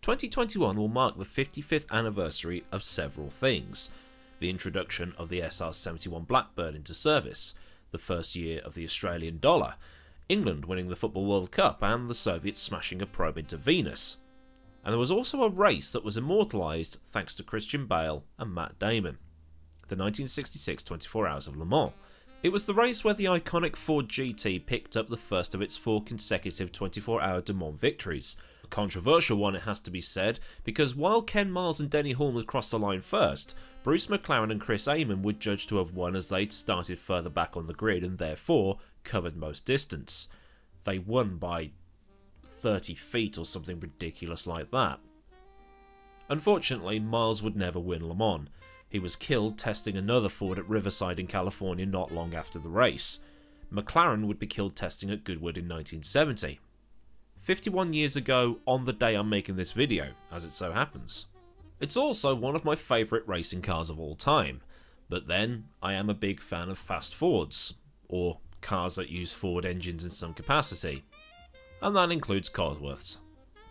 2021 will mark the 55th anniversary of several things. The introduction of the SR-71 Blackbird into service, the first year of the Australian dollar, England winning the Football World Cup, and the Soviets smashing a probe into Venus. And there was also a race that was immortalised thanks to Christian Bale and Matt Damon. The 1966 24 Hours of Le Mans. It was the race where the iconic Ford GT picked up the first of its 4 consecutive 24-hour Le Mans victories. A controversial one, it has to be said, because while Ken Miles and Denny Hulme crossed the line first, Bruce McLaren and Chris Amon were judged to have won as they'd started further back on the grid and therefore covered most distance. They won by 30 feet or something ridiculous like that. Unfortunately, Miles would never win Le Mans. He was killed testing another Ford at Riverside in California not long after the race. McLaren would be killed testing at Goodwood in 1970. 51 years ago, on the day I'm making this video, as it so happens. It's also one of my favourite racing cars of all time, but then I am a big fan of fast Fords, or cars that use Ford engines in some capacity, and that includes Cosworths.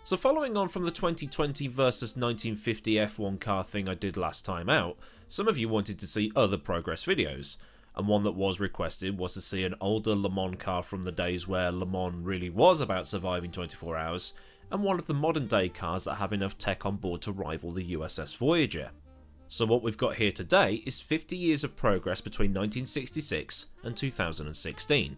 So following on from the 2020 versus 1950 F1 car thing I did last time out, some of you wanted to see other progress videos, and one that was requested was to see an older Le Mans car from the days where Le Mans really was about surviving 24 hours, and one of the modern day cars that have enough tech on board to rival the USS Voyager. So what we've got here today is 50 years of progress between 1966 and 2016.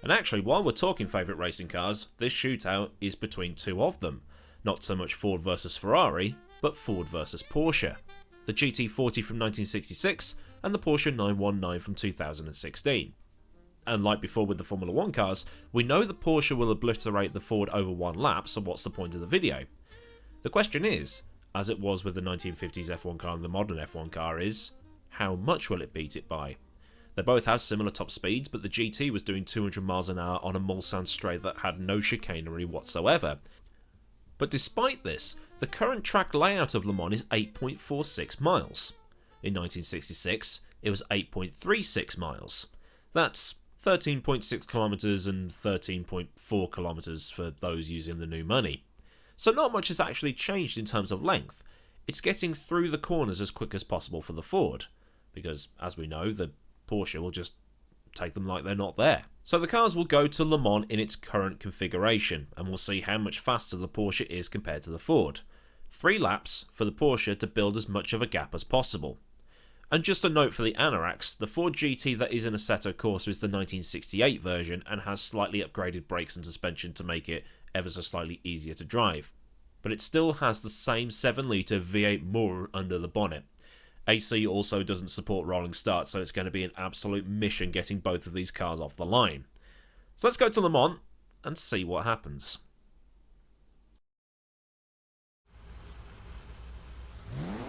And actually, while we're talking favourite racing cars, this shootout is between two of them. Not so much Ford versus Ferrari, but Ford versus Porsche. The GT40 from 1966 and the Porsche 919 from 2016. And like before with the Formula 1 cars, we know the Porsche will obliterate the Ford over one lap, so what's the point of the video? The question is, as it was with the 1950s F1 car and the modern F1 car, is how much will it beat it by? They both have similar top speeds, but the GT was doing 200 miles an hour on a Mulsanne straight that had no chicanery whatsoever. But despite this, the current track layout of Le Mans is 8.46 miles. In 1966, it was 8.36 miles. That's 13.6 kilometres and 13.4 kilometres for those using the new money. So not much has actually changed in terms of length. It's getting through the corners as quick as possible for the Ford, because as we know, the Porsche will just take them like they're not there. So the cars will go to Le Mans in its current configuration, and we'll see how much faster the Porsche is compared to the Ford. 3 laps for the Porsche to build as much of a gap as possible. And just a note for the anoraks, the Ford GT that is in Assetto Corsa is the 1968 version and has slightly upgraded brakes and suspension to make it ever so slightly easier to drive. But it still has the same 7-litre V8 motor under the bonnet. AC also doesn't support rolling start, so it's going to be an absolute mission getting both of these cars off the line. So let's go to Le Mans and see what happens.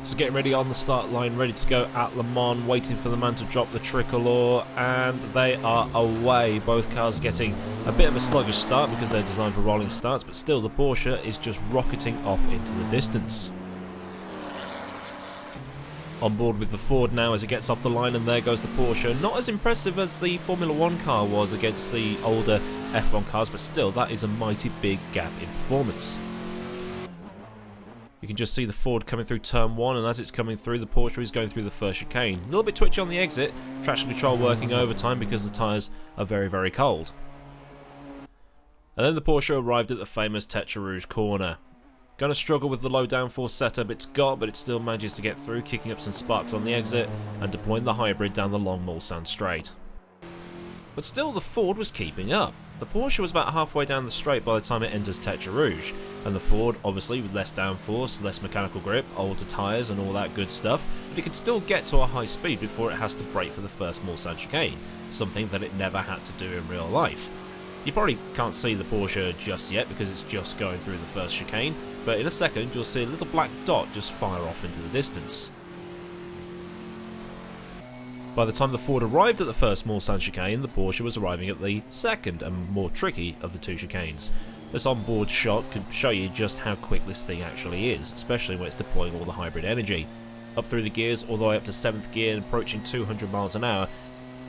So getting ready on the start line, ready to go at Le Mans, waiting for the man to drop the tricolor, and they are away. Both cars getting a bit of a sluggish start because they're designed for rolling starts, but still the Porsche is just rocketing off into the distance. On board with the Ford now as it gets off the line, and there goes the Porsche. Not as impressive as the Formula 1 car was against the older F1 cars, but still that is a mighty big gap in performance. You can just see the Ford coming through turn 1, and as it's coming through, the Porsche is going through the first chicane. A little bit twitchy on the exit, traction control working overtime because the tyres are very, very cold. And then the Porsche arrived at the famous Tête Rouge corner. Going to struggle with the low downforce setup it's got, but it still manages to get through, kicking up some sparks on the exit and deploying the hybrid down the long Mulsanne straight. But still, the Ford was keeping up. The Porsche was about halfway down the straight by the time it enters Tête Rouge, and the Ford, obviously with less downforce, less mechanical grip, older tyres and all that good stuff, but it could still get to a high speed before it has to brake for the first Mulsanne chicane, something that it never had to do in real life. You probably can't see the Porsche just yet because it's just going through the first chicane, but in a second you'll see a little black dot just fire off into the distance. By the time the Ford arrived at the first Mulsanne chicane, the Porsche was arriving at the second and more tricky of the 2 chicanes. This onboard shot could show you just how quick this thing actually is, especially when it's deploying all the hybrid energy. Up through the gears, all the way up to 7th gear and approaching 200 miles an hour,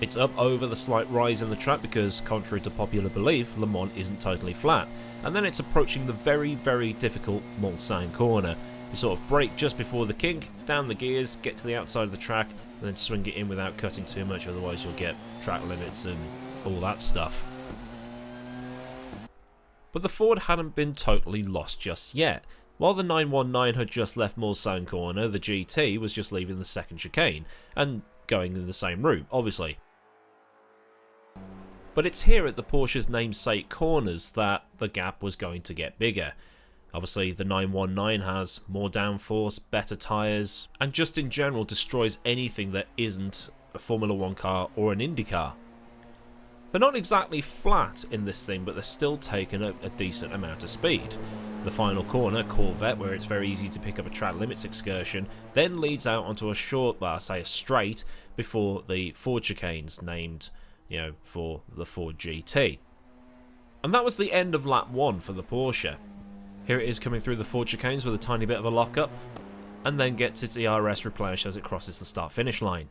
It's up over the slight rise in the track because, contrary to popular belief, Le Mans isn't totally flat. And then it's approaching the very, very difficult Mulsanne corner. You sort of brake just before the kink, down the gears, get to the outside of the track, and then swing it in without cutting too much, otherwise you'll get track limits and all that stuff. But the Ford hadn't been totally lost just yet. While the 919 had just left Mulsanne corner, the GT was just leaving the second chicane, and going in the same route, obviously. But it's here at the Porsche's namesake corners that the gap was going to get bigger. Obviously, the 919 has more downforce, better tyres, and just in general destroys anything that isn't a Formula 1 car or an Indy car. They're not exactly flat in this thing, but they're still taking up a decent amount of speed. The final corner, Corvette, where it's very easy to pick up a track limits excursion, then leads out onto a short, well, say a straight, before the Ford chicanes named, for the Ford GT. And that was the end of lap 1 for the Porsche. Here it is coming through the Ford chicanes with a tiny bit of a lockup, and then gets its ERS replenished as it crosses the start-finish line.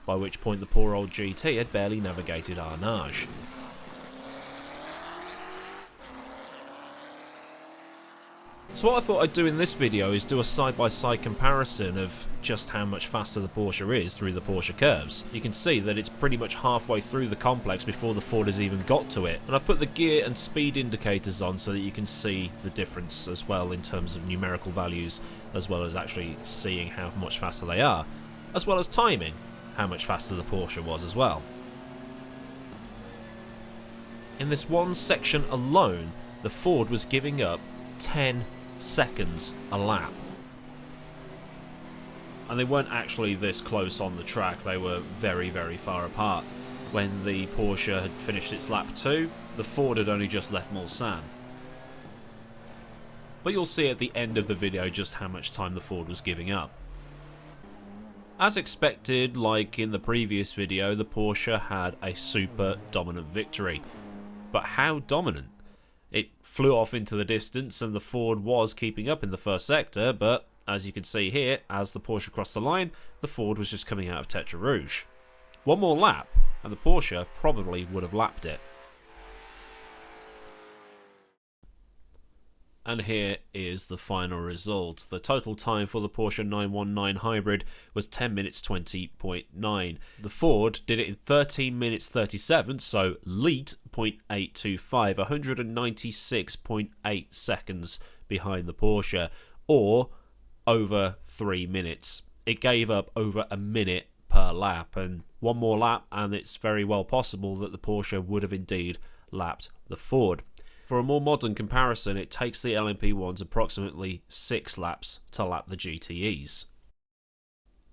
By which point the poor old GT had barely navigated Arnage. So what I thought I'd do in this video is do a side-by-side comparison of just how much faster the Porsche is through the Porsche curves. You can see that it's pretty much halfway through the complex before the Ford has even got to it. And I've put the gear and speed indicators on so that you can see the difference as well in terms of numerical values, as well as actually seeing how much faster they are, as well as timing how much faster the Porsche was as well. In this one section alone, the Ford was giving up 10 seconds a lap. And they weren't actually this close on the track, they were very, very far apart. When the Porsche had finished its lap 2, the Ford had only just left Mulsanne. But you'll see at the end of the video just how much time the Ford was giving up. As expected, like in the previous video, the Porsche had a super dominant victory. But how dominant? It flew off into the distance and the Ford was keeping up in the first sector, but as you can see here, as the Porsche crossed the line, the Ford was just coming out of Tetra Rouge. One more lap and the Porsche probably would have lapped it. And here is the final result. The total time for the Porsche 919 Hybrid was 10 minutes 20.9. The Ford did it in 13 minutes 37, so leet 0.825, 196.8 seconds behind the Porsche, or over 3 minutes. It gave up over a minute per lap, and one more lap and it's very well possible that the Porsche would have indeed lapped the Ford. For a more modern comparison, it takes the LMP1s approximately 6 laps to lap the GTEs.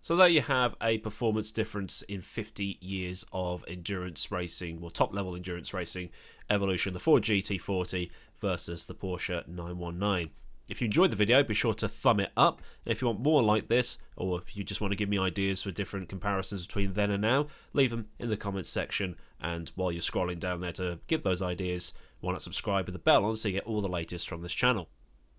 So there you have a performance difference in 50 years of endurance racing, or top level endurance racing evolution, the Ford GT40 versus the Porsche 919. If you enjoyed the video, be sure to thumb it up. If you want more like this, or if you just want to give me ideas for different comparisons between then and now, leave them in the comments section, and while you're scrolling down there to give those ideas, why not subscribe with the bell on so you get all the latest from this channel.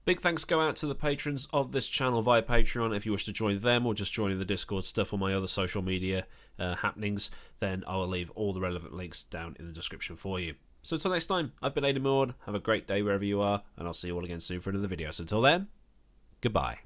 Big thanks go out to the patrons of this channel via Patreon. If you wish to join them or just joining the Discord stuff or my other social media happenings, then I will leave all the relevant links down in the description for you. So until next time, I've been Amon. Have a great day wherever you are, and I'll see you all again soon for another video. So until then, goodbye.